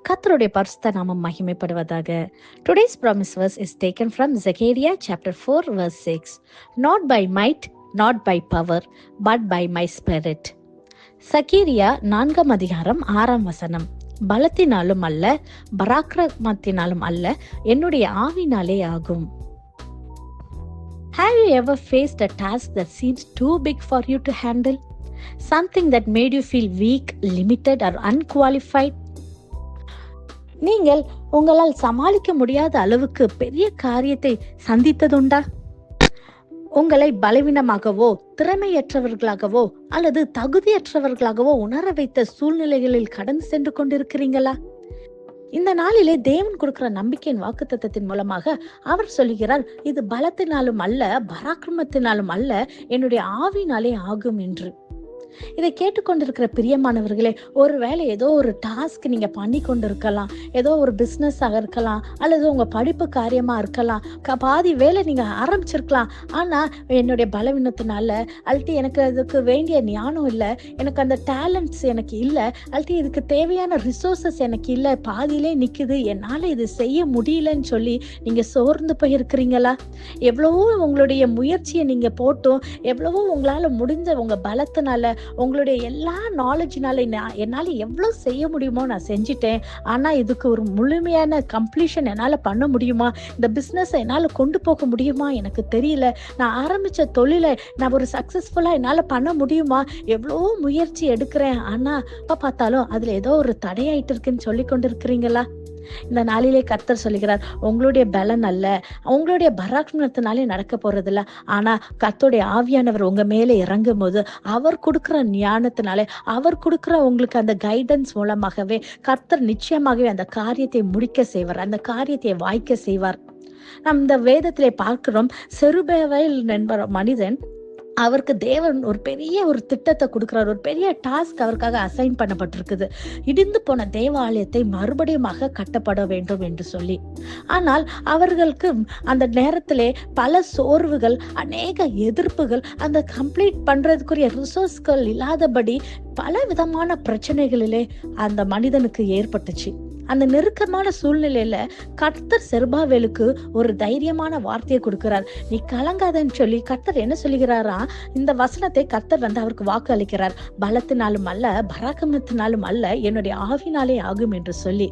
கர்த்தருடைய பரிசுத்த நாமம் மகிமைப்படுவதாக. Today's promise verse is taken from Zechariah chapter 4 verse 6. Not by might, not by power, but by my spirit. சகேரியா 4 அதிகாரம் 6 வசனம். பலத்தினாலும் அல்ல, பராக்கிரமத்தினாலும் அல்ல, என்னுடைய ஆவினாலே ஆகும். Have you ever faced a task that seems too big for you to handle? Something that made you feel weak, limited or unqualified? நீங்கள் உங்களால் சமாளிக்க முடியாத அளவுக்கு பெரிய காரியத்தை சந்தித்ததுண்டா? உங்களை பலவீனமாகவோ, திறமையற்றவர்களாகவோ அல்லது தகுதியற்றவர்களாகவோ உணர வைத்த சூழ்நிலைகளில் கடந்து சென்று கொண்டிருக்கிறீங்களா? இந்த நாளிலே தேவன் கொடுக்கிற நம்பிக்கையின் வாக்குத்தத்தத்தின் மூலமாக அவர் சொல்லுகிறார், இது பலத்தினாலும் அல்ல, பராக்கிரமத்தினாலும் அல்ல, என்னுடைய ஆவினாலே ஆகும் என்று. இதை கேட்டுக்கொண்டிருக்கிற பிரியமானவர்களே, ஒருவேளை ஏதோ ஒரு டாஸ்க் நீங்க பண்ணி கொண்டு இருக்கலாம், ஏதோ ஒரு பிசினஸ் இருக்கலாம், அல்லது உங்க படிப்பு காரியமா இருக்கலாம், பாதி வேலை நீங்க ஆரம்பிச்சிருக்கலாம். ஆனா என்னுடைய பலவீனத்தினால அல்டி எனக்கு அதுக்கு வேண்டிய ஞானம் இல்லை, எனக்கு அந்த டேலண்ட்ஸ் எனக்கு இல்லை, அல்டி இதுக்கு தேவையான ரிசோர்சஸ் எனக்கு இல்லை, பாதியிலே நிக்குது, என்னால இது செய்ய முடியலன்னு சொல்லி நீங்க சோர்ந்து போயிருக்கிறீங்களா? எவ்வளவோ உங்களுடைய முயற்சியை நீங்க போட்டும், எவ்வளவோ உங்களால முடிஞ்ச உங்க பலத்தினால, உங்களுடைய எல்லா நாலேஜ்னால என்னால எவ்வளவு செய்ய முடியுமோ நான் செஞ்சுட்டேன், ஆனா இதுக்கு ஒரு முழுமையான கம்ப்ளீஷன் என்னால பண்ண முடியுமா? இந்த பிசினஸ் என்னால கொண்டு போக முடியுமா? எனக்கு தெரியல. நான் ஆரம்பிச்ச தொழிலை நான் ஒரு சக்சஸ்ஃபுல்லா என்னால பண்ண முடியுமா? எவ்வளவோ முயற்சி எடுக்கிறேன், ஆனா அப்ப பார்த்தாலும் அதுல ஏதோ ஒரு தடையாயிட்டு இருக்குன்னு சொல்லி கொண்டிருக்கிறீங்களா? இந்த நாளிலே கர்த்தர் சொல்லுகிறார், உங்களுடைய பலன் அல்ல, உங்களுடைய பராக்கிரமத்தினாலே நடக்க போறது இல்ல, ஆனா கர்த்தருடைய ஆவியானவர் உங்க மேலே இறங்கும் போது அவர் கொடுக்கிற ஞானத்தினாலே, அவர் கொடுக்கிற உங்களுக்கு அந்த கைடன்ஸ் மூலமாகவே கர்த்தர் நிச்சயமாகவே அந்த காரியத்தை முடிக்க செய்வார், அந்த காரியத்தை வாய்க்க செய்வார். நம் இந்த வேதத்திலே பார்க்கிறோம், செருபேவேல் என்பவர் மனிதன், அவருக்கு தேவன் ஒரு பெரிய ஒரு திட்டத்தை கொடுக்கிறார், ஒரு பெரிய டாஸ்க் அவருக்காக அசைன் பண்ணப்பட்டிருக்குது. இடிந்து போன தேவாலயத்தை மறுபடியும் கட்டப்பட வேண்டும் என்று சொல்லி. ஆனால் அவர்களுக்கு அந்த நேரத்திலே பல சோர்வுகள், அநேக எதிர்ப்புகள், அந்த கம்ப்ளீட் பண்றதுக்குரிய ரிசோர்ஸ்கள் இல்லாதபடி பல விதமான பிரச்சனைகளிலே அந்த மனிதனுக்கு ஏற்பட்டுச்சு. அந்த நெருக்கமான சூழ்நிலையில கர்த்தர் செருபாவேலுக்கு ஒரு தைரியமான வார்த்தையை கொடுக்கிறார். நீ கலங்காதன்னு சொல்லி கர்த்தர் என்ன சொல்லுகிறாரா? இந்த வசனத்தை கர்த்தர் அவருக்கு வாக்கு அளிக்கிறார். பலத்தினாலும் அல்ல, பராக்கிரமத்தினாலும் அல்ல, என்னுடைய ஆவினாலே ஆகும் என்று சொல்லி.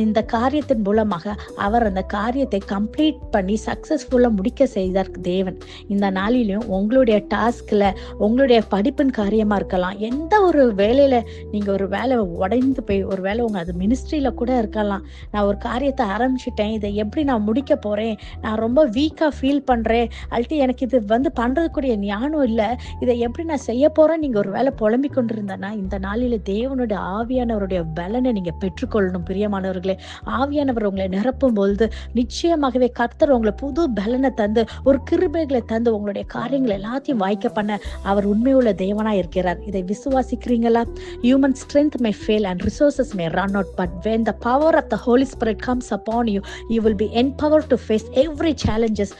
இந்த காரியத்தின் மூலமாக அவர் அந்த காரியத்தை கம்ப்ளீட் பண்ணி சக்சஸ்ஃபுல்லா முடிக்க செய்தார் தேவன். இந்த நாளிலும் உங்களுடைய டாஸ்க்ல, உங்களுடைய படிப்பின் காரியமா இருக்கலாம், எந்த ஒரு வேலையில நீங்க ஒரு வேலை உடைந்து போய், ஒரு வேலை உங்க அது மினிஸ்ட்ரியில கூட இருக்கலாம், நான் ஒரு காரியத்தை ஆரம்பிச்சுட்டேன், இதை எப்படி நான் முடிக்க போறேன், நான் ரொம்ப வீக்கா ஃபீல் பண்றேன், அல்டி எனக்கு இது பண்றதுக்குரிய ஞானம் இல்லை, இதை எப்படி நான் செய்ய போறேன், நீங்க ஒரு வேலை புலம்பிக் கொண்டிருந்தனா, இந்த நாளில தேவனுடைய ஆவியானவருடைய பலனை நீங்க பெற்றுக்கொள்ளணும். பிரியமானவர்களே, ஆவியானவர் உங்களை நிரப்பும் பொழுது நிச்சயமாகவே கர்த்தர் உங்களை புது பலனை தந்து, ஒரு கிருபைகளை தந்து, உங்களுடைய காரியங்கள் எல்லாத்தையும் வாய்க்க பண்ண அவர் உண்மையுள்ள தேவனா இருக்கிறார். இதை விசுவாசிக்கிறீங்களா? Human strength may fail and resources may run out, but when the power of the Holy Spirit comes upon you, you will be empowered to face every challenges.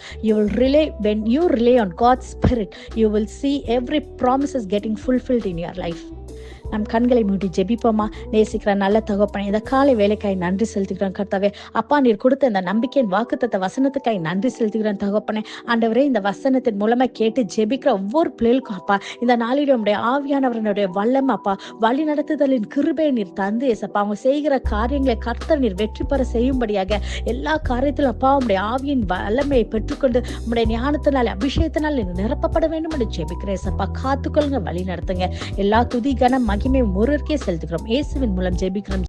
When you rely on God's Spirit, you will see every promises getting fulfilled in your life. நம் கண்களை மூடி ஜெபிப்போமா? நேசிக்கிற நல்ல தகப்பனே, இந்த காலை வேலைக்காய் நன்றி செலுத்துகிறேன் கர்த்தாவே. அப்பா, நீர் கொடுத்த இந்த நம்பிக்கையின் வாக்குத்தத்த வசனத்துக்காய் நன்றி செலுத்துகிறேன் தகப்பனே. ஆண்டவரே, இந்த வசனத்தின் மூலமா கேட்டு ஜெபிக்கிற ஒவ்வொரு பிள்ளைகளுக்கும் அப்பா, இந்த நாளில் உடைய ஆவியானவரனுடைய வல்லம் அப்பா, வழி நடத்துதலின் கிருபையை நீர் தந்து ஏசப்பா, அவங்க செய்கிற காரியங்களை கர்த்தர் நீர் வெற்றி பெற செய்யும்படியாக எல்லா காரியத்திலும் அப்பா உடைய ஆவியின் வல்லமையை பெற்றுக்கொண்டு உடைய ஞானத்தினால் அபிஷேகத்தினால் நீர் நிரப்பப்பட வேண்டும் என்று ஜெபிக்கிறேன் ஏசப்பா. காத்துக்கொள்ளுங்க, வழி நடத்துங்க. எல்லா துதி கன மகிமை ஒருவருக்கே செலுத்துகிறோம். இயேசுவின் மூலம் ஜெபிக்கிறோம்.